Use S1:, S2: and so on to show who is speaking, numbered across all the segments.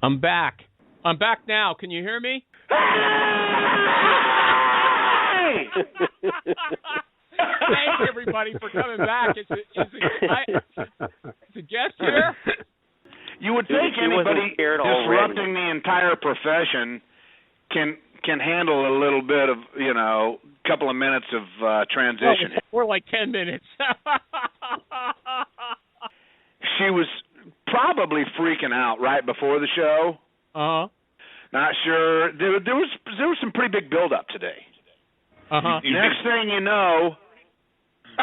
S1: I'm back. I'm back now. Can you hear me?
S2: Hey!
S1: Thanks, everybody, for coming back. It's a guest here.
S2: You would think anybody disrupting the entire profession can handle a little bit of, couple of minutes of transition.
S1: Or like 10 minutes.
S2: She was probably freaking out right before the show.
S1: Uh-huh.
S2: Not sure. There was some pretty big build-up today.
S1: Uh-huh.
S2: Next thing you know,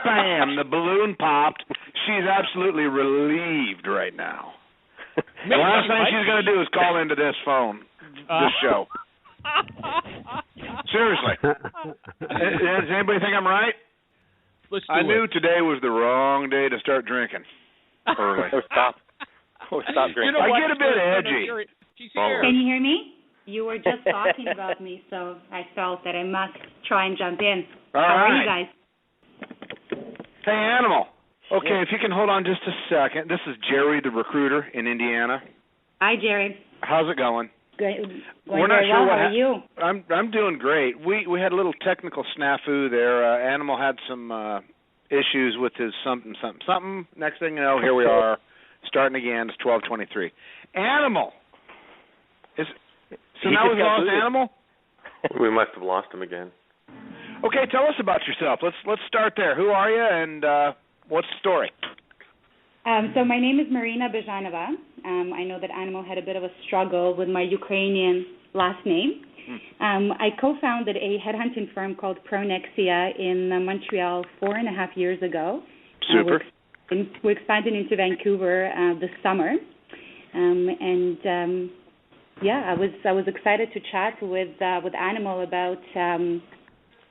S2: bam, the balloon popped. She's absolutely relieved right now. The last thing she's going to do is call into this phone, this show. Seriously. Does anybody think I'm right? I knew today was the wrong day to start drinking early.
S3: Stop drinking.
S2: I get a bit edgy.
S1: She's here.
S4: Can you hear me? You were just talking about me, so I felt that I must try and jump in. How are you guys?
S2: Hey, Animal. Okay, if you can hold on just a second. This is Jerry, the recruiter in Indiana.
S4: Hi, Jerry.
S2: How's it going?
S4: Good.
S2: We're not sure what
S4: How are you?
S2: I'm doing great. We had a little technical snafu there. Animal had some issues with his something. Next thing you know, here we are, starting again. It's 12:23. Animal. So now we've lost Animal?
S3: We must have lost him again.
S2: Okay, tell us about yourself. Let's start there. Who are you, and what's the story?
S4: So my name is Marina Byezhanova. I know that Animal had a bit of a struggle with my Ukrainian last name. I co-founded a headhunting firm called Pronexia in Montreal 4.5 years ago.
S2: Super.
S4: We expanded into Vancouver this summer, I was excited to chat with Animal about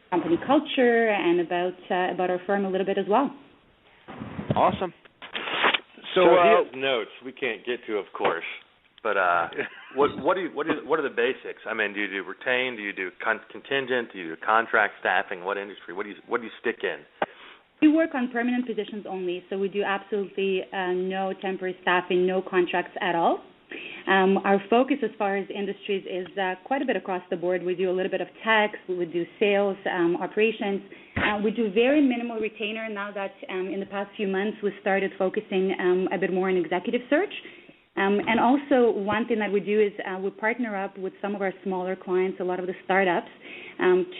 S4: company culture and about our firm a little bit as well.
S2: Awesome.
S3: So he has notes we can't get to, of course. But what are the basics? I mean, do you do retained? Do you do contingent? Do you do contract staffing? What industry? What do you stick in?
S4: We work on permanent positions only, so we do absolutely no temporary staffing, no contracts at all. Our focus as far as industries is quite a bit across the board. We do a little bit of tech, we would do sales, operations. We do very minimal retainer now that in the past few months we started focusing a bit more on executive search. And also one thing that we do is we partner up with some of our smaller clients, a lot of the startups,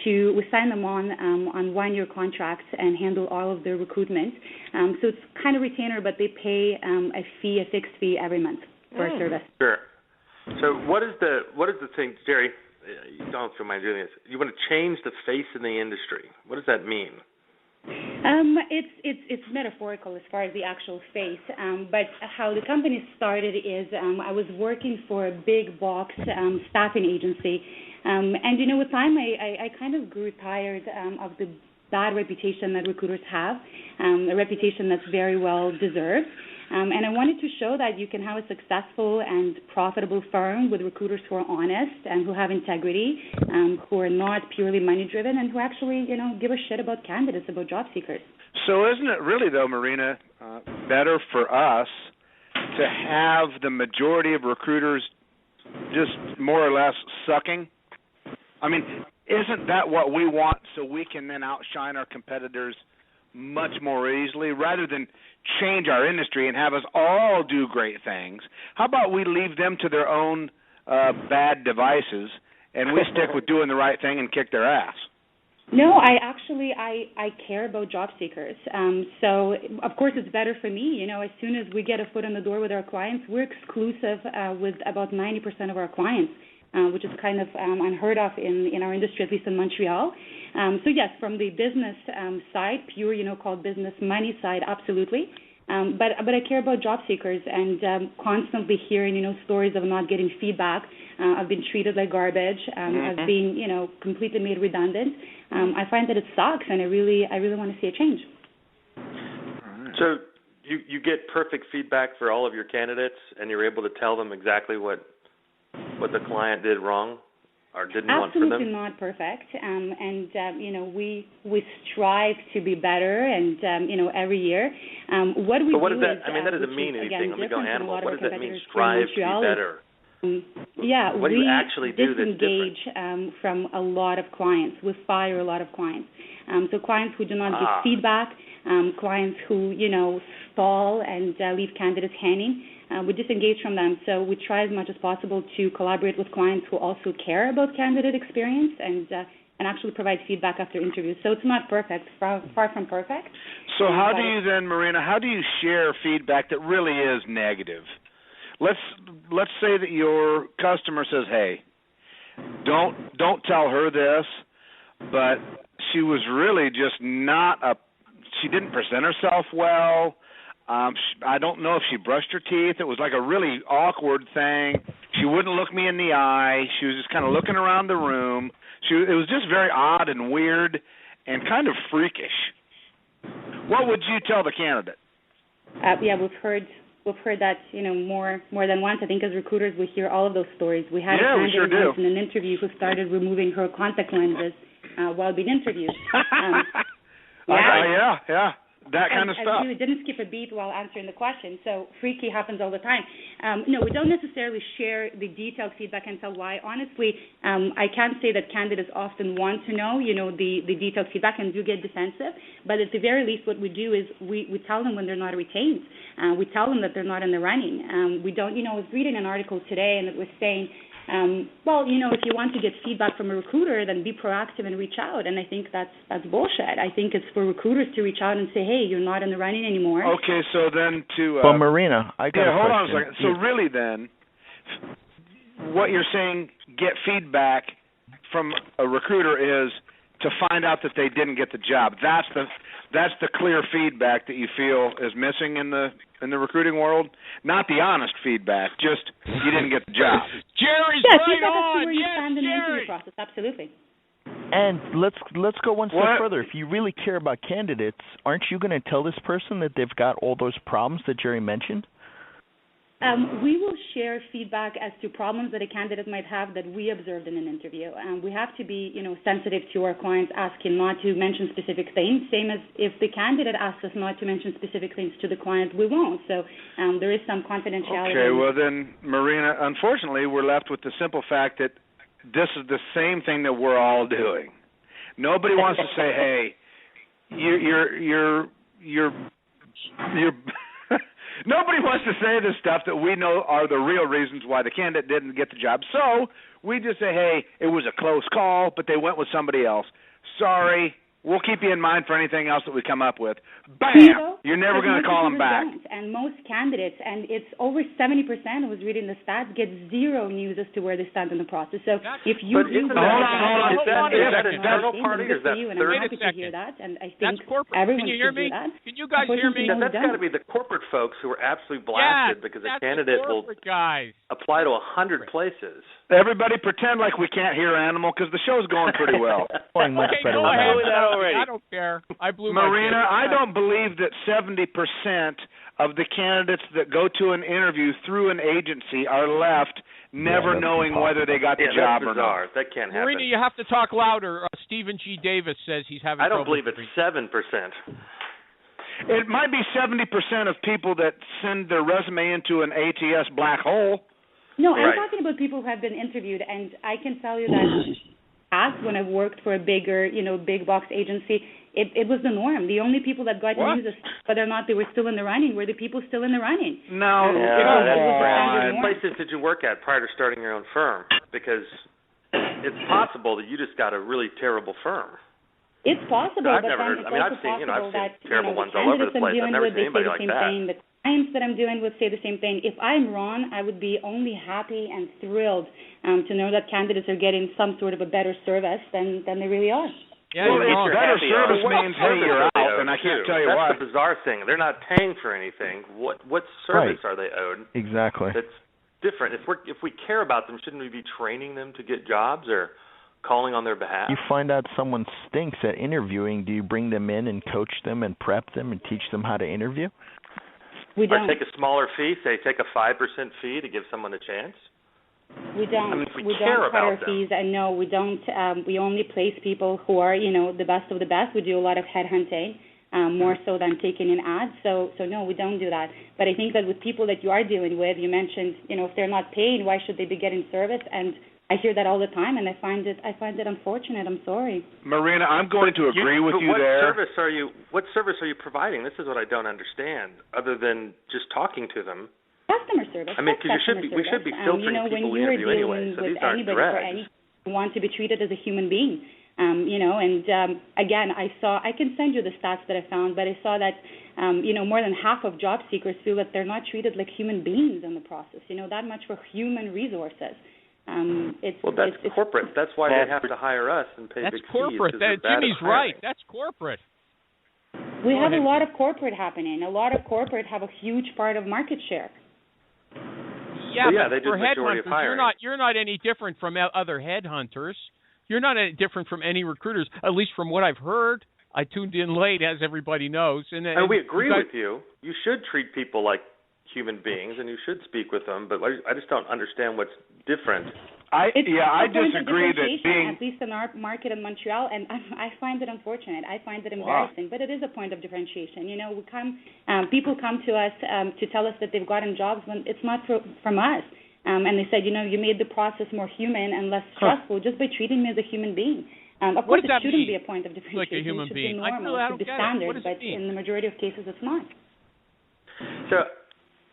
S4: we sign them on one-year contracts and handle all of their recruitment. So it's kind of retainer, but they pay a fixed fee every month for a service.
S3: Sure. So what is the thing, Jerry? You don't mind doing this. You want to change the face in the industry. What does that mean?
S4: It's metaphorical as far as the actual face, but how the company started is I was working for a big box staffing agency, and with time I kind of grew tired of the bad reputation that recruiters have, a reputation that's very well deserved. And I wanted to show that you can have a successful and profitable firm with recruiters who are honest and who have integrity, who are not purely money-driven, and who actually, give a shit about candidates, about job seekers.
S2: So isn't it really, though, Marina, better for us to have the majority of recruiters just more or less sucking? I mean, isn't that what we want so we can then outshine our competitors much more easily, rather than change our industry and have us all do great things? How about we leave them to their own bad devices, and we stick with doing the right thing and kick their ass?
S4: No, I care about job seekers. So, of course, it's better for me. As soon as we get a foot in the door with our clients, we're exclusive with about 90% of our clients, which is kind of unheard of in our industry, at least in Montreal. So yes, from the business side, pure, called business money side, absolutely. But I care about job seekers, and constantly hearing, stories of not getting feedback. I've been treated like garbage. I've been, completely made redundant. I find that it sucks, and I really want to see a change.
S3: So you get perfect feedback for all of your candidates, and you're able to tell them exactly what the client did wrong or didn't want for them?
S4: Absolutely not perfect. We strive to be better, and, every year. What
S3: does that, that doesn't mean anything. Let me go Animal. What does that mean, strive to be better? What do you actually do that's
S4: disengage from a lot of clients. We fire a lot of clients. So clients who do not give feedback, clients who, stall and leave candidates hanging, we disengage from them. So we try as much as possible to collaborate with clients who also care about candidate experience and actually provide feedback after interviews. So it's not perfect, far from perfect.
S2: So how do you then, Marina, how do you share feedback that really is negative? Let's say that your customer says, "Hey, don't tell her this, but she was really just she didn't present herself well. I don't know if she brushed her teeth. It was like a really awkward thing. She wouldn't look me in the eye. She was just kind of looking around the room. It was just very odd and weird and kind of freakish." What would you tell the candidate?
S4: We've heard that more than once. I think as recruiters we hear all of those stories. We had a
S2: we sure
S4: candidate
S2: do.
S4: once in an interview who started removing her contact lenses while being interviewed.
S2: Yeah. That kind of stuff.
S4: I really didn't skip a beat while answering the question, so freaky happens all the time. No, we don't necessarily share the detailed feedback and tell why. Honestly, I can say that candidates often want to know, the detailed feedback and do get defensive, but at the very least what we do is we tell them when they're not retained. We tell them that they're not in the running. We don't, I was reading an article today and it was saying, if you want to get feedback from a recruiter, then be proactive and reach out. And I think that's bullshit. I think it's for recruiters to reach out and say, hey, you're not in the running anymore.
S2: Okay, so then
S5: Well, Marina, I got a question.
S2: Hold on a second. So really then, what you're saying, get feedback from a recruiter is to find out that they didn't get the job. That's the clear feedback that you feel is missing in the recruiting world. Not the honest feedback, just you didn't get the job.
S1: Jerry's
S4: right
S1: on.
S4: Where you stand in the interview process. Absolutely.
S5: And let's go one step further. If you really care about candidates, aren't you going to tell this person that they've got all those problems that Jerry mentioned?
S4: We will share feedback as to problems that a candidate might have that we observed in an interview. We have to be, sensitive to our clients asking not to mention specific things. Same as if the candidate asks us not to mention specific things to the client, we won't. So there is some confidentiality.
S2: Okay, well then, Marina, unfortunately, we're left with the simple fact that this is the same thing that we're all doing. Nobody wants to say, "Hey, you're." Nobody wants to say the stuff that we know are the real reasons why the candidate didn't get the job. So we just say, hey, it was a close call, but they went with somebody else. Sorry, we'll keep you in mind for anything else that we come up with. Bam! You're never going to call them back.
S4: And most candidates, and it's over 70%, I was reading the stats, get zero news as to where they stand in the process. So if you do...
S3: Hold on. Is that internal party or is that
S4: third? I'm happy to hear that, and I think everyone should hear that.
S1: Can you guys hear me?
S3: That's got to be the corporate folks who are absolutely blasted because a candidate will apply to 100 places.
S2: Everybody pretend like we can't hear Animal because the show's going pretty well.
S1: Okay, go ahead. I don't care. I blew
S2: Marina,
S1: my
S2: I don't believe that 70% of the candidates that go to an interview through an agency are left never knowing whether they got the job or not.
S3: That can't happen.
S1: Marina, you have to talk louder. Stephen G. Davis says he's having trouble.
S3: I don't believe it's 7%.
S2: It might be 70% of people that send their resume into an ATS black hole.
S4: No, I'm talking about people who have been interviewed, and I can tell you that when I've worked for a bigger, big box agency, it was the norm. The only people that got news, whether or not they were still in the running, were the people still in the running.
S2: No.
S3: What places did you work at prior to starting your own firm? Because it's possible that you just got a really terrible firm.
S4: It's possible.
S3: I've never heard. I've seen terrible ones all over the place. I've never seen anybody like that.
S4: The clients that I'm doing with say the same thing. If I'm wrong, I would be only happy and thrilled to know that candidates are getting some sort of a better service than they really are.
S1: Yeah,
S2: better service means, hey, you're out, and I can't tell you why.
S3: That's the bizarre thing. They're not paying for anything. What service are they owed?
S5: Exactly.
S3: That's different. If we care about them, shouldn't we be training them to get jobs or calling on their behalf?
S5: You find out someone stinks at interviewing. Do you bring them in and coach them and prep them and teach them how to interview?
S4: We don't.
S3: Or take a smaller fee, say take a 5% fee to give someone a chance?
S4: We don't.
S3: We don't
S4: cut our fees, and no, we don't. We only place people who are, the best of the best. We do a lot of headhunting. more so than taking in ads. So no, we don't do that. But I think that with people that you are dealing with, you mentioned, if they're not paid, why should they be getting service? And I hear that all the time, and I find it unfortunate. I'm sorry.
S2: Marina, I'm going to agree with you there.
S3: What service are you providing? This is what I don't understand, other than just talking to them.
S4: Customer service.
S3: I mean, because we should be filtering people we interview anyway, so these aren't dregs.
S4: You want to be treated as a human being. Again, I can send you the stats that I found, but I saw that, more than half of job seekers feel that they're not treated like human beings in the process, that much for human resources.
S3: That's corporate. That's why they have to hire us and pay big fees.
S1: That's corporate. Jimmy's right. That's corporate.
S4: We have a lot of corporate happening. A lot of corporate have a huge part of market share.
S1: Yeah,
S3: they do the majority of hiring.
S1: You're not any different from other headhunters. You're not any different from any recruiters, at least from what I've heard. I tuned in late, as everybody knows. And
S3: we agree with you. You should treat people like human beings, and you should speak with them, but I just don't understand what's different.
S2: I disagree that
S4: at least in our market in Montreal, and I find it unfortunate. I find it embarrassing, but it is a point of differentiation. People come to us to tell us that they've gotten jobs when it's not from us. And they said, you made the process more human and less stressful just by treating me as a human being. Of course, it shouldn't be a point of differentiation.
S1: Like a human being.
S4: It should be normal, it should be standard, but in the majority of cases, it's not.
S3: So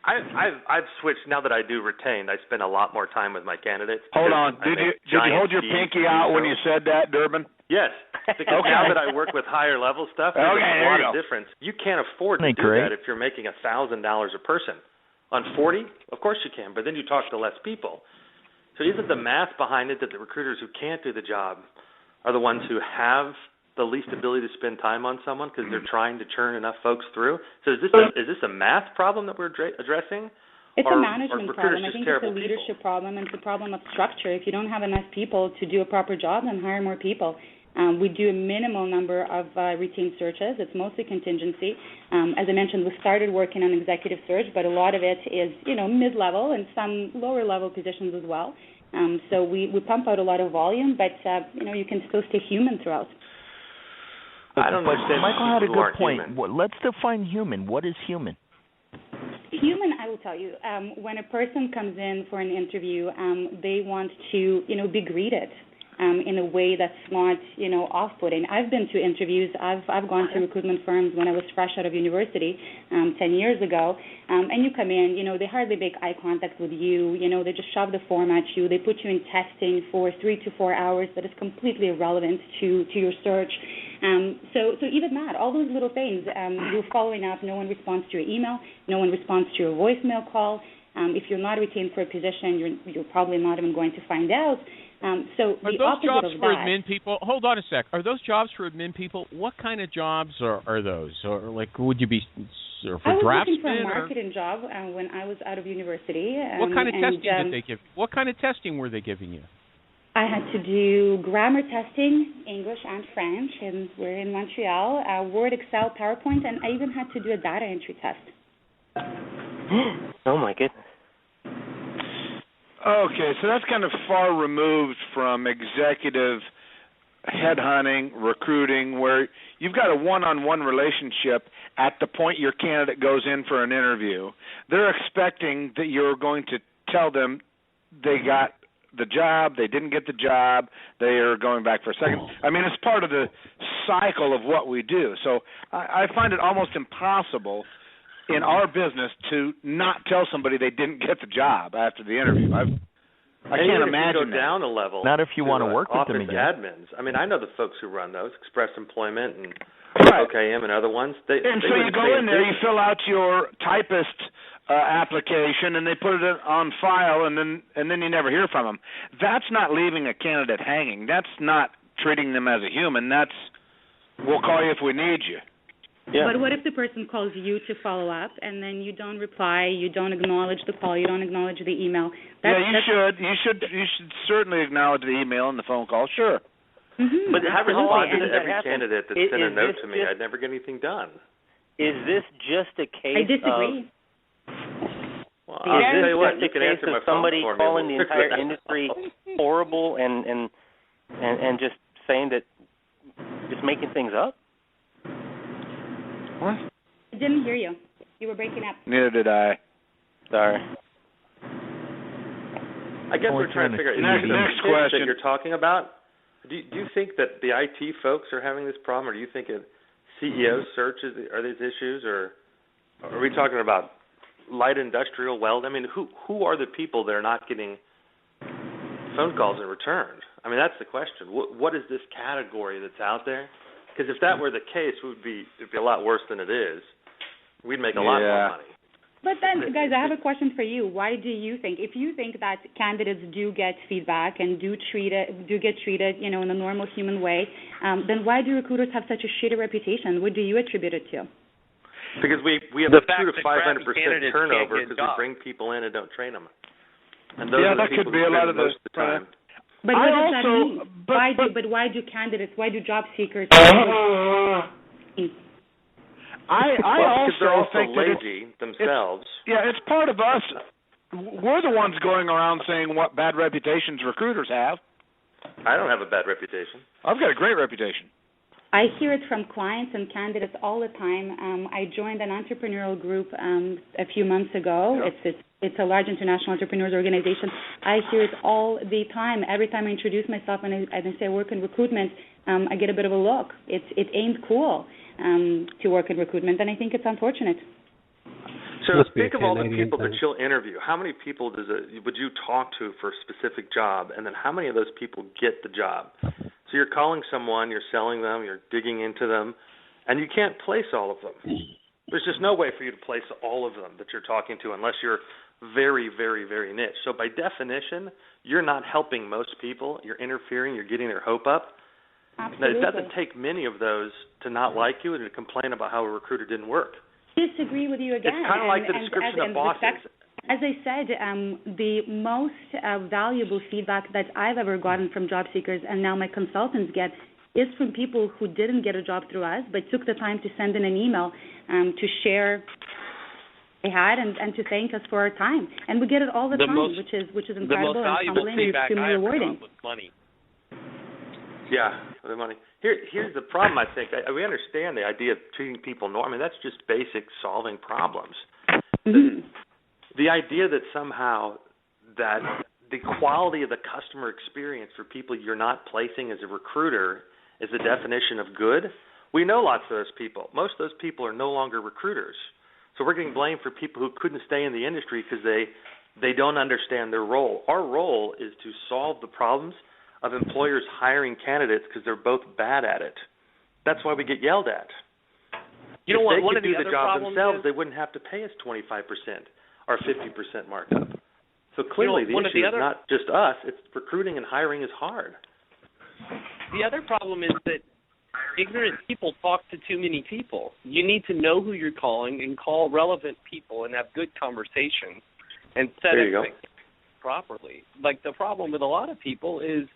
S3: I've switched now that I do retain. I spend a lot more time with my candidates.
S2: Hold on, did you hold your pinky out when you said that, Durbin?
S3: Yes, because now that I work with higher level stuff, there's a lot of difference. You can't afford to do that if you're making $1,000 a person. On 40, of course you can, but then you talk to less people. So isn't the math behind it that the recruiters who can't do the job are the ones who have the least ability to spend time on someone because they're trying to churn enough folks through? So is this a math problem that we're addressing?
S4: It's a management problem. I think it's a leadership problem, and it's a problem of structure. If you don't have enough people to do a proper job, then hire more people. We do a minimal number of retained searches. It's mostly contingency. As I mentioned, we started working on executive search, but a lot of it is, mid-level and some lower-level positions as well. So we pump out a lot of volume, but, you can still stay human throughout.
S3: I don't understand.
S5: Michael had a good point. Let's define human. What is human?
S4: Human, I will tell you, when a person comes in for an interview, they want to, be greeted in a way that's not, off-putting. I've been to interviews. I've gone to recruitment firms when I was fresh out of university 10 years ago, and you come in, they hardly make eye contact with you. They just shove the form at you. They put you in testing for 3 to 4 hours that is completely irrelevant to your search. So even that, all those little things, you're following up. No one responds to your email. No one responds to your voicemail call. If you're not retained for a position, you're probably not even going to find out. So
S1: are those jobs for admin people? Hold on a sec. Are those jobs for admin people? What kind of jobs are those? Or would you be for draftsmen?
S4: I was looking for a marketing job when I was out of university.
S1: What kind of testing did they give? What kind of testing were they giving you?
S4: I had to do grammar testing, English and French, and we're in Montreal. Word, Excel, PowerPoint, and I even had to do a data entry test.
S6: Oh my goodness.
S2: Okay, so that's kind of far removed from executive headhunting, recruiting, where you've got a one-on-one relationship at the point your candidate goes in for an interview. They're expecting that you're going to tell them they got the job, they didn't get the job, they are going back for a second. I mean, it's part of the cycle of what we do. So I find it almost impossible in our business to not tell somebody they didn't get the job after the interview. I can't imagine
S3: go down a level.
S5: Not if you want to work with them again.
S3: Admins. I mean, I know the folks who run those, Express Employment and OKM and other ones. So
S2: you go in there, you fill out your typist application, and they put it on file, and then you never hear from them. That's not leaving a candidate hanging. That's not treating them as a human. That's, we'll call you if we need you.
S4: Yeah. But what if the person calls you to follow up, and then you don't reply, you don't acknowledge the call, you don't acknowledge the email?
S2: You should certainly acknowledge the email and the phone call. Sure.
S4: Mm-hmm.
S3: But I responded to every candidate that sent a note to me. I'd never get anything done.
S6: Is this just a case?
S4: I disagree.
S3: Well, I'll tell you what, you can answer my phone
S6: somebody
S3: for me.
S6: calling the entire industry horrible and just saying that, just making things up?
S2: What?
S4: I didn't hear you. You were breaking up.
S2: Neither did I. Sorry.
S3: I guess we're trying to figure out,
S2: next question
S3: that you're talking about, do you think that the IT folks are having this problem, or do you think a CEO search are these issues, or are we talking about light industrial weld? I mean, who are the people that are not getting phone calls in return? I mean, that's the question. What is this category that's out there? Because if that were the case, it'd be a lot worse than it is. We'd make a lot more money.
S4: But then, guys, I have a question for you. Why do you think, if you think that candidates do get feedback and do get treated, in a normal human way, then why do recruiters have such a shitty reputation? What do you attribute it to?
S3: Because we have a 200 to 500% turnover because we bring people in and don't train them. And those are the
S2: that
S3: people
S2: could be a lot of
S3: most of the time.
S4: But what does that mean? Why do candidates, why do job seekers?
S2: I
S3: they're also
S2: think
S3: lazy themselves.
S2: It's part of us. We're the ones going around saying what bad reputations recruiters have.
S3: I don't have a bad reputation.
S2: I've got a great reputation.
S4: I hear it from clients and candidates all the time. I joined an entrepreneurial group a few months ago. Yeah. It's a large international entrepreneurs organization. I hear it all the time. Every time I introduce myself and I say I work in recruitment, I get a bit of a look. It ain't cool to work in recruitment, and I think it's unfortunate.
S3: So think of all the people that you'll interview. How many people would you talk to for a specific job, and then how many of those people get the job? So you're calling someone, you're selling them, you're digging into them, and you can't place all of them. There's just no way for you to place all of them that you're talking to unless you're very, very, very niche. So by definition, you're not helping most people. You're interfering. You're getting their hope up.
S4: Absolutely.
S3: Now, it doesn't take many of those to not like you and to complain about how a recruiter didn't work.
S4: Disagree with you again.
S3: It's kind of like the description of bosses.
S4: As I said, the most valuable feedback that I've ever gotten from job seekers, and now my consultants get, is from people who didn't get a job through us, but took the time to send in an email to share they had and to thank us for our time. And we get it all the time, which is incredible and humbling and extremely rewarding.
S7: Money.
S3: Yeah, the money. Here's the problem, I think. We understand the idea of treating people normal. I mean, that's just basic solving problems.
S4: Mm-hmm.
S3: The idea that somehow that the quality of the customer experience for people you're not placing as a recruiter is the definition of good. We know lots of those people. Most of those people are no longer recruiters. So we're getting blamed for people who couldn't stay in the industry because they don't understand their role. Our role is to solve the problems of employers hiring candidates because they're both bad at it. That's why we get yelled at.
S7: You know what?
S3: If
S7: One
S3: they
S7: of
S3: could
S7: the
S3: do
S7: other
S3: the job
S7: problems
S3: themselves,
S7: is,
S3: they wouldn't have to pay us 25% or 50% markup. So clearly the issue is not just us. It's recruiting and hiring is hard.
S7: The other problem is that ignorant people talk to too many people. You need to know who you're calling and call relevant people and have good conversations and set everything properly. Like the problem with a lot of people is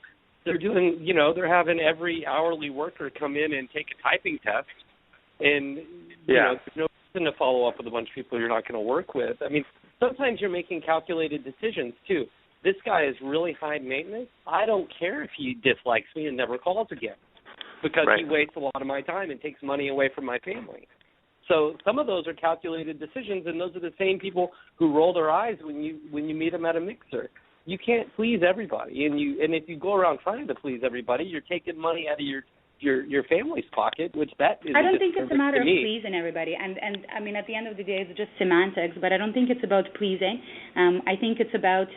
S7: they're doing, they're having every hourly worker come in and take a typing test, and there's no reason to follow up with a bunch of people you're not going to work with. I mean, sometimes you're making calculated decisions too. This guy is really high maintenance. I don't care if he dislikes me and never calls again because he wastes a lot of my time and takes money away from my family. So some of those are calculated decisions, and those are the same people who roll their eyes when you meet them at a mixer. You can't please everybody, and if you go around trying to please everybody, you're taking money out of your family's pocket, which that is.
S4: I don't think it's a matter of pleasing everybody, and I mean at the end of the day, it's just semantics. But I don't think it's about pleasing. I think it's about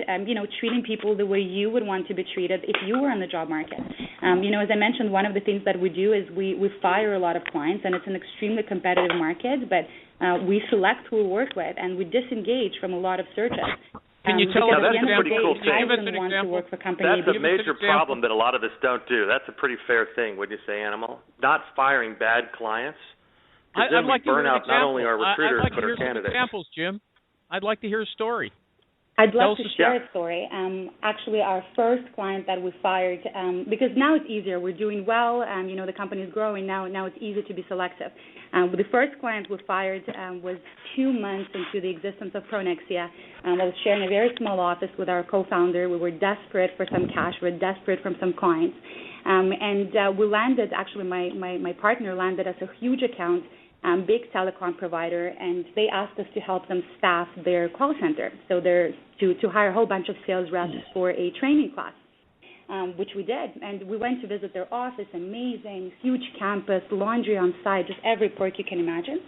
S4: treating people the way you would want to be treated if you were in the job market. As I mentioned, one of the things that we do is we fire a lot of clients, and it's an extremely competitive market. But we select who we work with, and we disengage from a lot of searches.
S1: Can you tell us
S3: that's a pretty cool thing.
S1: Give us an example.
S3: That's a major problem that a lot of us don't do. That's a pretty fair thing, wouldn't you say, Animal? Not firing bad clients.
S1: I'd like to
S3: burn
S1: hear
S3: out not only our recruiters
S1: but
S3: our candidates.
S1: Examples, Jim. I'd like to hear a story.
S4: I'd love to share a story. Actually, our first client that we fired, because now it's easier. We're doing well. The company is growing. Now it's easy to be selective. The first client we fired was 2 months into the existence of Pronexia. I was sharing a very small office with our co-founder. We were desperate for some cash. We were desperate from some clients. And we landed, actually my partner landed us a huge account big telecom provider, and they asked us to help them staff their call center. So they're to hire a whole bunch of sales reps for a training class, which we did. And we went to visit their office, amazing, huge campus, laundry on site, just every perk you can imagine.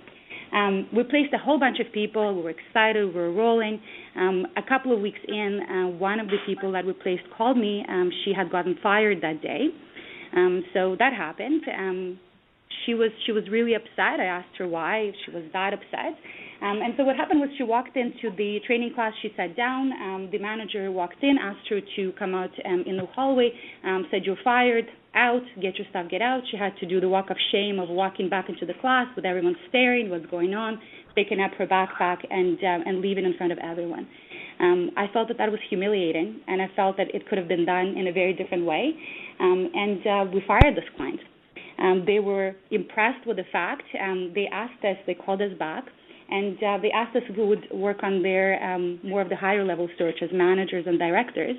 S4: We placed a whole bunch of people. We were excited. We were rolling. A couple of weeks in, one of the people that we placed called me. She had gotten fired that day. So that happened. She was really upset. I asked her why she was that upset. And so what happened was she walked into the training class. She sat down. The manager walked in, asked her to come out in the hallway, said, "You're fired. Out. Get your stuff. Get out." She had to do the walk of shame of walking back into the class with everyone staring, what's going on, picking up her backpack and leaving in front of everyone. I felt that was humiliating, and I felt that it could have been done in a very different way. And we fired this client. They were impressed with the fact. They asked us, they called us back, and they asked us if we would work on their more of the higher level search as managers and directors.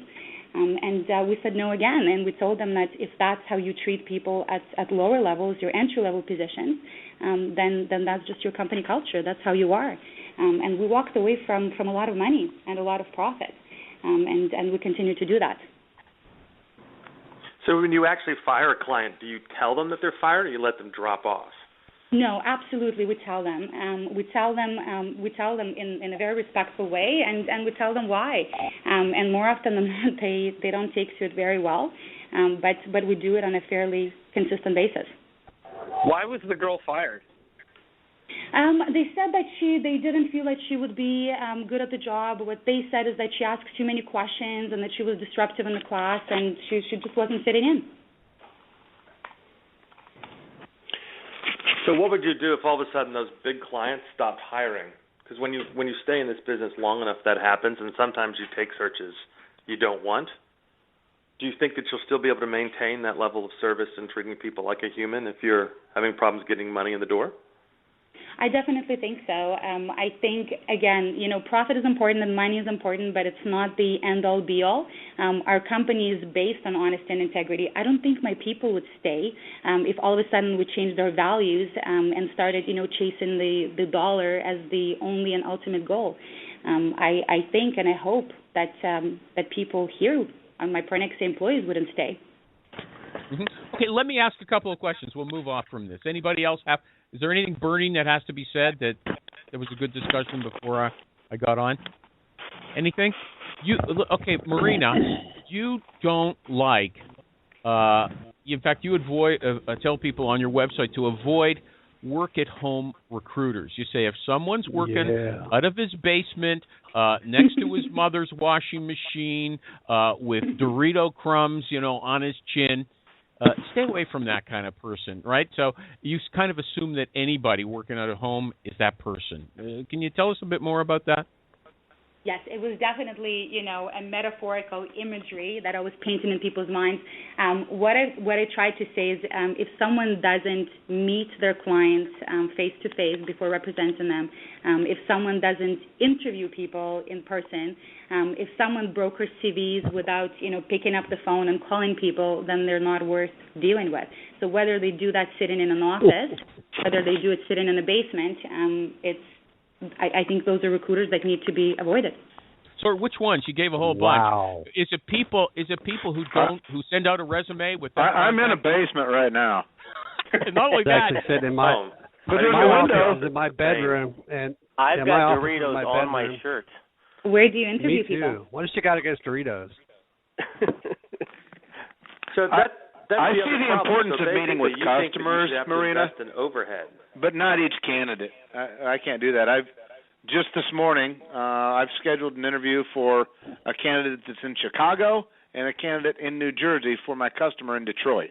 S4: And we said no again, and we told them that if that's how you treat people at lower levels, your entry-level positions, then that's just your company culture. That's how you are. And we walked away from a lot of money and a lot of profit, and we continue to do that.
S3: So when you actually fire a client, do you tell them that they're fired, or you let them drop off?
S4: No, absolutely. We tell them. We tell them in a very respectful way, and we tell them why. And more often than not, they don't take to it very well. But we do it on a fairly consistent basis.
S7: Why was the girl fired?
S4: They said that they didn't feel like she would be good at the job. What they said is that she asked too many questions and that she was disruptive in the class, and she just wasn't fitting in.
S3: So what would you do if all of a sudden those big clients stopped hiring? Because when you stay in this business long enough, that happens, and sometimes you take searches you don't want. Do you think that you'll still be able to maintain that level of service and treating people like a human if you're having problems getting money in the door?
S4: I definitely think so. I think, again, profit is important and money is important, but it's not the end-all, be-all. Our company is based on honesty and integrity. I don't think my people would stay if all of a sudden we changed our values and started, chasing the dollar as the only and ultimate goal. I think and I hope that people here, my Pronexia employees, wouldn't stay.
S1: Mm-hmm. Okay, let me ask a couple of questions. We'll move off from this. Anybody else have? Is there anything burning that has to be said that there was a good discussion before I got on? Anything? Okay, Marina, you don't like. In fact, you avoid. Tell people on your website to avoid work-at-home recruiters. You say if someone's working out of his basement, next to his mother's washing machine, with Dorito crumbs, on his chin. Stay away from that kind of person, right? So you kind of assume that anybody working out of home is that person. Can you tell us a bit more about that?
S4: Yes, it was definitely, a metaphorical imagery that I was painting in people's minds. What I tried to say is if someone doesn't meet their clients face-to-face before representing them, if someone doesn't interview people in person, if someone brokers CVs without, picking up the phone and calling people, then they're not worth dealing with. So whether they do that sitting in an office, whether they do it sitting in a basement, I think those are recruiters that need to be avoided.
S1: So which ones? You gave a whole bunch.
S8: Wow.
S1: Is it people who send out a resume with?
S2: I'm in a basement right now.
S1: Not only that,
S8: actually sitting in my
S2: window
S8: is in my bedroom, and
S6: I've got
S8: my
S6: Doritos on my shirt.
S4: Where do you interview
S8: Me too.
S4: people?
S8: What does she got against Doritos?
S3: So
S2: I see the importance of meeting with customers, Marina,
S3: an overhead.
S2: but not each candidate. I can't do that. Just this morning, I've scheduled an interview for a candidate that's in Chicago and a candidate in New Jersey for my customer in Detroit.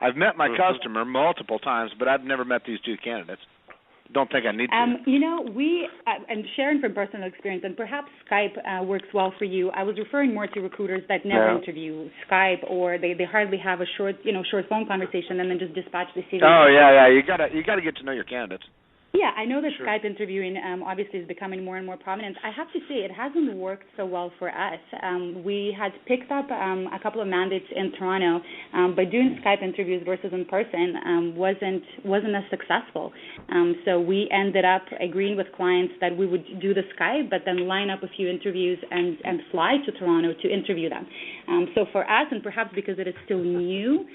S2: I've met my customer multiple times, but I've never met these two candidates. Don't think I need to.
S4: We, and sharing from personal experience, and perhaps Skype works well for you. I was referring more to recruiters that never interview Skype, or they hardly have a short phone conversation and then just dispatch the CV.
S2: Oh yeah. You gotta get to know your candidates.
S4: Yeah, I know that
S2: Sure.
S4: Skype interviewing obviously is becoming more and more prominent. I have to say it hasn't worked so well for us. We had picked up a couple of mandates in Toronto, but doing Skype interviews versus in person wasn't as successful. So we ended up agreeing with clients that we would do the Skype, but then line up a few interviews and fly to Toronto to interview them. So for us, and perhaps because it is still new,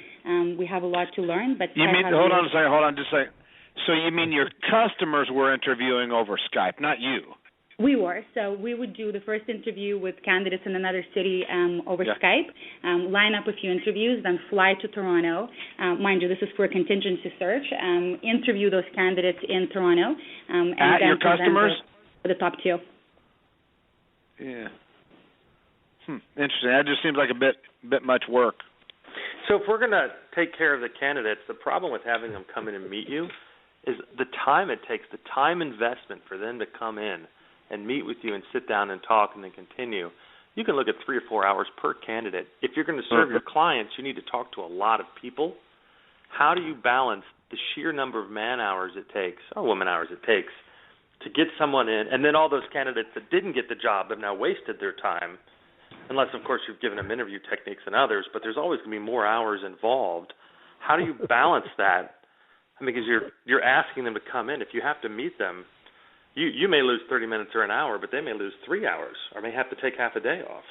S4: we have a lot to learn. But
S2: you mean? Hold on just a second. So you mean your customers were interviewing over Skype, not you?
S4: We were. So we would do the first interview with candidates in another city over Skype, line up a few interviews, then fly to Toronto. Mind you, this is for a contingency search. Interview those candidates in Toronto. And
S2: at
S4: then
S2: your customers?
S4: For the top two.
S2: Yeah. Interesting. That just seems like a bit much work.
S3: So if we're going to take care of the candidates, the problem with having them come in and meet you is the time it takes, the time investment for them to come in and meet with you and sit down and talk and then continue. You can look at 3 or 4 hours per candidate. If you're going to serve your clients, you need to talk to a lot of people. How do you balance the sheer number of man hours it takes, or woman hours it takes, to get someone in, and then all those candidates that didn't get the job have now wasted their time, unless, of course, you've given them interview techniques and others, but there's always going to be more hours involved. How do you balance that? I mean, because you're asking them to come in. If you have to meet them, you may lose 30 minutes or an hour, but they may lose 3 hours or may have to take half a day off.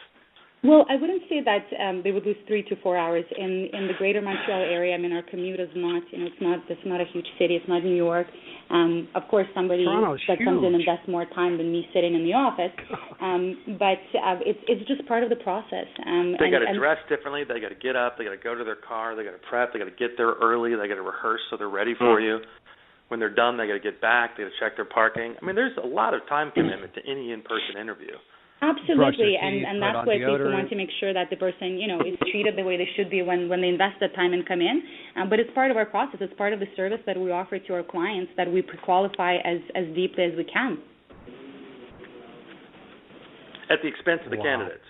S4: Well, I wouldn't say that they would lose 3 to 4 hours in the Greater Montreal area. I mean, our commute is not, it's not a huge city. It's not New York. Of course, somebody
S8: Toronto's
S4: that comes in
S8: huge.
S4: invests more time than me sitting in the office. But it's just part of the process.
S3: They got to dress differently. They got to get up. They got to go to their car. They got to prep. They got to get there early. They got to rehearse so they're ready for you. When they're done, they got to get back. They got to check their parking. I mean, there's a lot of time commitment to any in-person interview.
S4: Absolutely, and that's why people want to make sure that the person, is treated the way they should be when they invest the time and come in. But it's part of our process. It's part of the service that we offer to our clients that we pre-qualify as deeply as we can.
S3: At the expense of the candidates?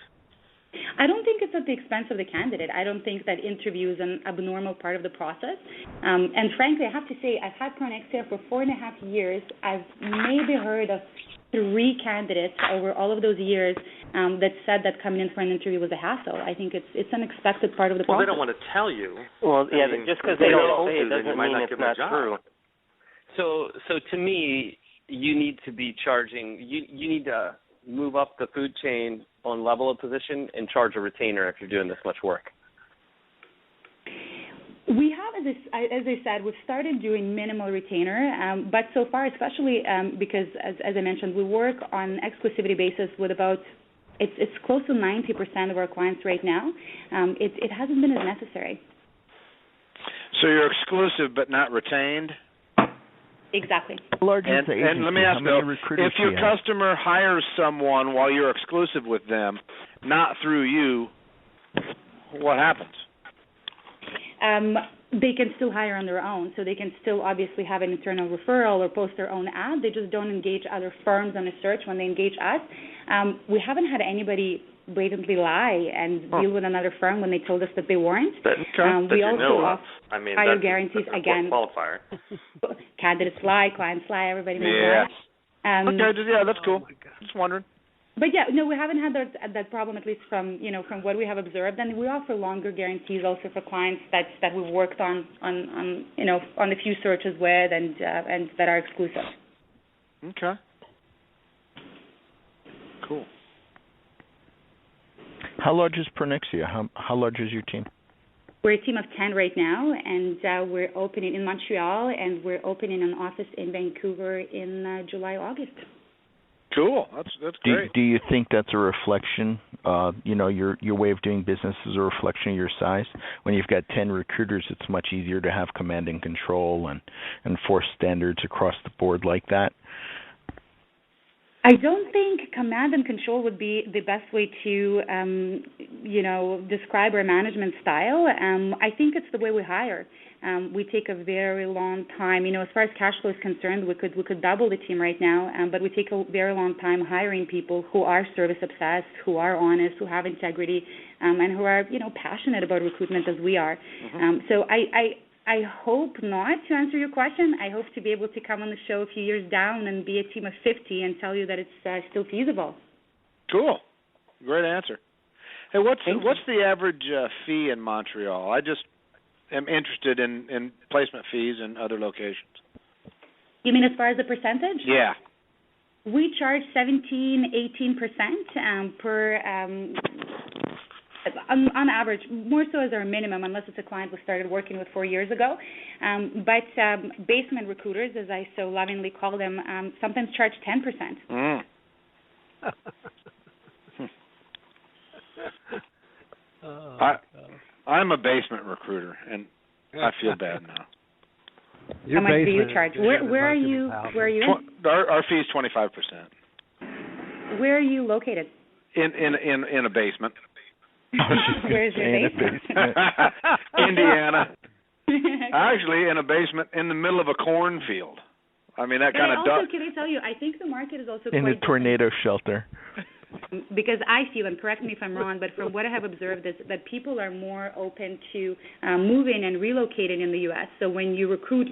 S4: I don't think it's at the expense of the candidate. I don't think that interview is an abnormal part of the process. And frankly, I have to say, I've had Pronexia for 4.5 years. I've maybe heard of 3 candidates over all of those years that said that coming in for an interview was a hassle. I think it's an expected part of the process.
S3: Well, they don't want to tell you.
S6: Well, yeah, just because they don't say it doesn't mean it's not true.
S7: So to me, you need to be charging. You need to move up the food chain on level of position and charge a retainer if you're doing this much work.
S4: We have, as I said, we've started doing minimal retainer, but so far, especially because, as I mentioned, we work on exclusivity basis with about, it's close to 90% of our clients right now. It hasn't been as necessary.
S2: So you're exclusive but not retained?
S4: Exactly.
S2: And let me ask though, if your customer hires someone while you're exclusive with them, not through you, what happens?
S4: They can still hire on their own, so they can still obviously have an internal referral or post their own ad. They just don't engage other firms on a search when they engage us. We haven't had anybody blatantly lie and deal with another firm when they told us that they weren't. We also offer higher guarantees. Again,
S3: qualifier.
S4: Candidates lie, clients lie, everybody knows that.
S2: Okay, that's cool. Just wondering.
S4: But yeah, no, we haven't had that problem, at least from what we have observed, and we offer longer guarantees also for clients that we've worked on a few searches with and that are exclusive.
S2: Okay. Cool.
S5: How large is Pronexia? How large is your team?
S4: We're a team of 10 right now, and we're opening in Montreal, and we're opening an office in Vancouver in July, August.
S2: Cool. That's great.
S5: Do you think that's a reflection? Your way of doing business is a reflection of your size. When you've got 10 recruiters, it's much easier to have command and control and enforce standards across the board like that.
S4: I don't think command and control would be the best way to, describe our management style. I think it's the way we hire. We take a very long time. As far as cash flow is concerned, we could double the team right now, but we take a very long time hiring people who are service obsessed, who are honest, who have integrity, and who are passionate about recruitment as we are. So I hope not, to answer your question. I hope to be able to come on the show a few years down and be a team of 50 and tell you that it's still feasible.
S2: Cool. Great answer. Hey, what's the average fee in Montreal? I just am interested in placement fees in other locations.
S4: You mean as far as the percentage?
S2: Yeah.
S4: We charge 17-18% per, on average, more so as our minimum, unless it's a client we started working with 4 years ago. But basement recruiters, as I so lovingly call them, sometimes charge 10%.
S2: I'm a basement recruiter, and I feel bad now.
S4: How much do you charge? Where are you? Where are you?
S2: Our fee is 25%.
S4: Where are you located?
S2: In a basement.
S4: Where's your basement?
S2: Indiana. Actually, in a basement in the middle of a cornfield. I mean, that kind of.
S4: Can I tell you? I think the market is also
S5: in
S4: quite
S5: a tornado shelter.
S4: Because I feel, and correct me if I'm wrong, but from what I have observed is that people are more open to moving and relocating in the U.S. So when you recruit,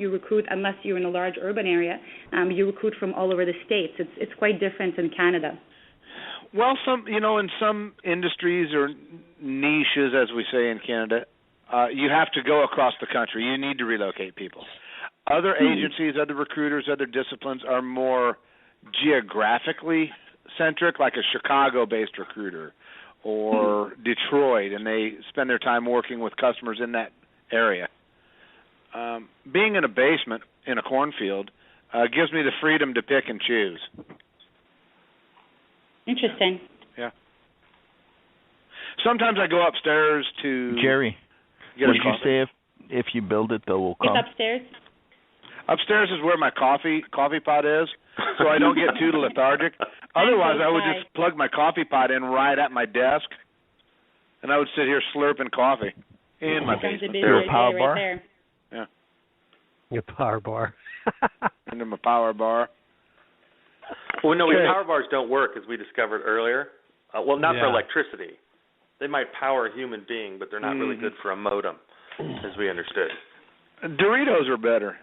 S4: unless you're in a large urban area, you recruit from all over the states. It's quite different in Canada.
S2: Well, in some industries or niches, as we say in Canada, you have to go across the country. You need to relocate people. Other agencies, other recruiters, other disciplines are more geographically centric, like a Chicago-based recruiter or Detroit, and they spend their time working with customers in that area. Being in a basement in a cornfield gives me the freedom to pick and choose.
S4: Interesting.
S2: Yeah. Sometimes I go upstairs to
S5: Jerry. Would you say if you build it, they will come?
S4: It's upstairs.
S2: Upstairs is where my coffee pot is, so I don't get too lethargic. Otherwise, I would just plug my coffee pot in right at my desk, and I would sit here slurping coffee in my basement.
S5: There a power bar?
S4: Right there.
S2: Yeah.
S8: Your power bar.
S2: Into my power bar.
S3: Well, no, power bars don't work, as we discovered earlier. Not for electricity. They might power a human being, but they're not really good for a modem, as we understood.
S2: Doritos are better.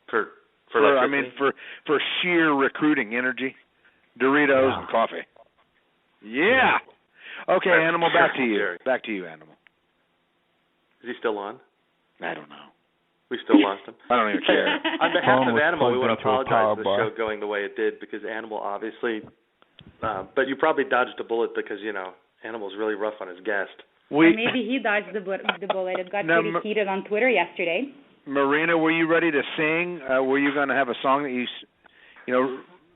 S3: For
S2: sheer recruiting energy, Doritos and coffee. Yeah. Okay, Animal, back to you. Back to you, Animal.
S3: Is he still on?
S2: I don't know.
S3: We still lost him.
S2: I don't even care.
S3: On behalf of Animal, we want to apologize for the show going the way it did, because Animal obviously, but you probably dodged a bullet because, Animal's really rough on his guest.
S4: Or maybe he dodged the bullet. It got pretty heated on Twitter yesterday.
S2: Marina, were you ready to sing? Were you going to have a song that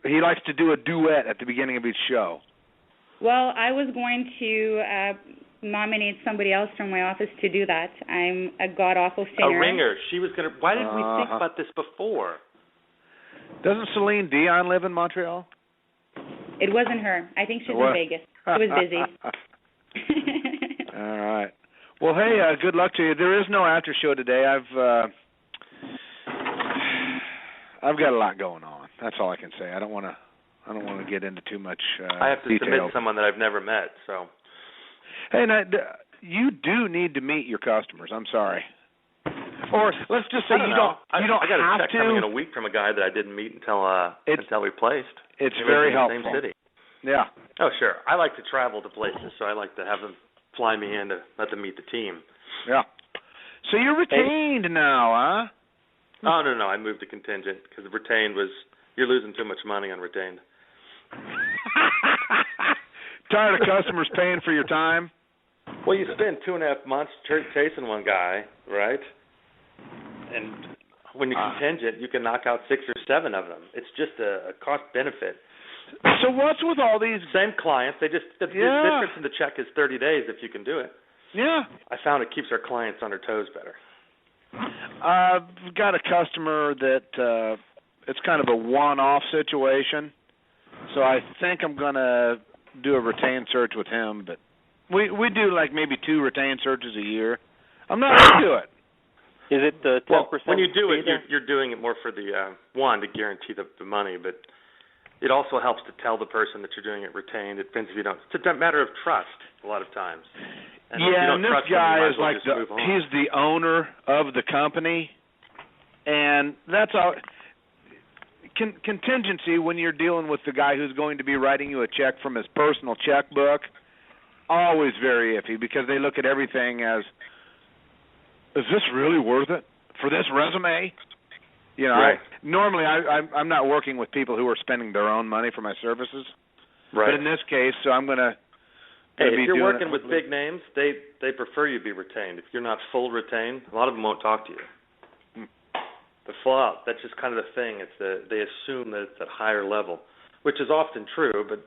S2: he likes to do a duet at the beginning of each show.
S4: Well, I was going to nominate somebody else from my office to do that. I'm a god-awful singer.
S3: A ringer. She was going to... Why didn't we think about this before?
S2: Doesn't Celine Dion live in Montreal?
S4: It wasn't her. I think she's in Vegas. She was busy.
S2: All right. Well, hey, good luck to you. There is no after show today. I've got a lot going on. That's all I can say. I don't want to get into too much
S3: I have to
S2: detail.
S3: submit someone that I've never met. So.
S2: Hey, now, you do need to meet your customers. I'm sorry. Or let's just say you don't
S3: I got a check
S2: to.
S3: coming in a week from a guy that I didn't meet until we placed.
S2: It's very helpful.
S3: In the same city.
S2: Yeah.
S3: Oh, sure. I like to travel to places, so I like to have them fly me in to let them meet the team.
S2: Yeah. So you're retained now, huh?
S3: Oh, no. I moved to contingent because retained was, you're losing too much money on retained.
S2: Tired of customers paying for your time?
S3: Well, you spend 2.5 months chasing one guy, right? And when you're contingent, you can knock out 6 or 7 of them. It's just a cost benefit.
S2: So what's with all these...
S3: Same clients. The difference in the check is 30 days if you can do it.
S2: Yeah.
S3: I found it keeps our clients on their toes better.
S2: I've got a customer that it's kind of a one-off situation, so I think I'm going to do a retained search with him, but we do like maybe 2 retained searches a year. I'm not going to do it.
S6: Is it the 10%?
S3: Well, when you do it, you're doing it more for the one to guarantee the money, but it also helps to tell the person that you're doing it retained. It depends if you don't. It's a matter of trust a lot of times. And
S2: and this guy is like he's the owner of the company, and that's all. Contingency when you're dealing with the guy who's going to be writing you a check from his personal checkbook, always very iffy because they look at everything as, is this really worth it for this resume? You know,
S3: right.
S2: Normally I'm not working with people who are spending their own money for my services.
S3: Right.
S2: But in this case, so I'm going to.
S3: Hey, if you're working with big names, they prefer you be retained. If you're not full retained, a lot of them won't talk to you. The full out, that's just kind of the thing. They assume that it's at higher level, which is often true, but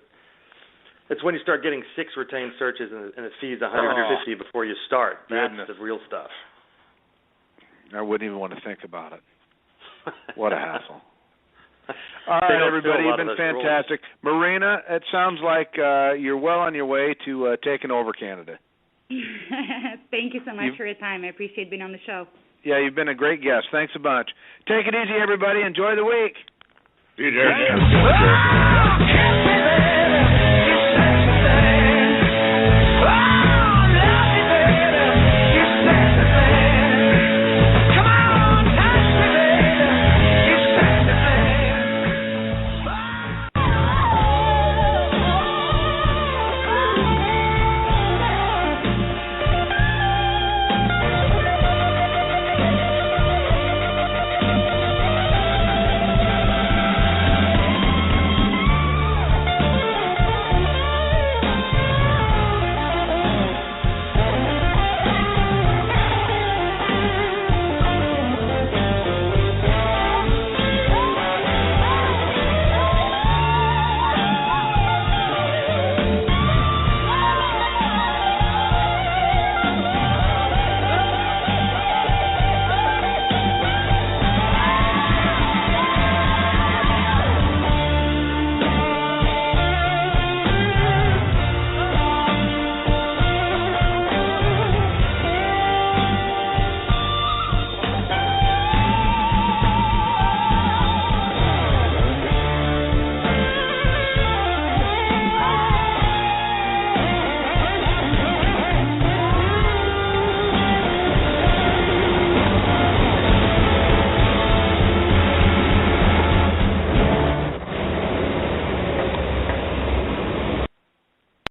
S3: it's when you start getting 6 retained searches and the fee's $150 before you start. That's the real stuff.
S2: I wouldn't even want to think about it. What a hassle. All right, everybody, you've been fantastic. Rules. Marina, it sounds like you're well on your way to taking over Canada.
S4: Thank you so much for your time. I appreciate being on the show.
S2: Yeah, you've been a great guest. Thanks a bunch. Take it easy, everybody. Enjoy the week.
S9: DJ.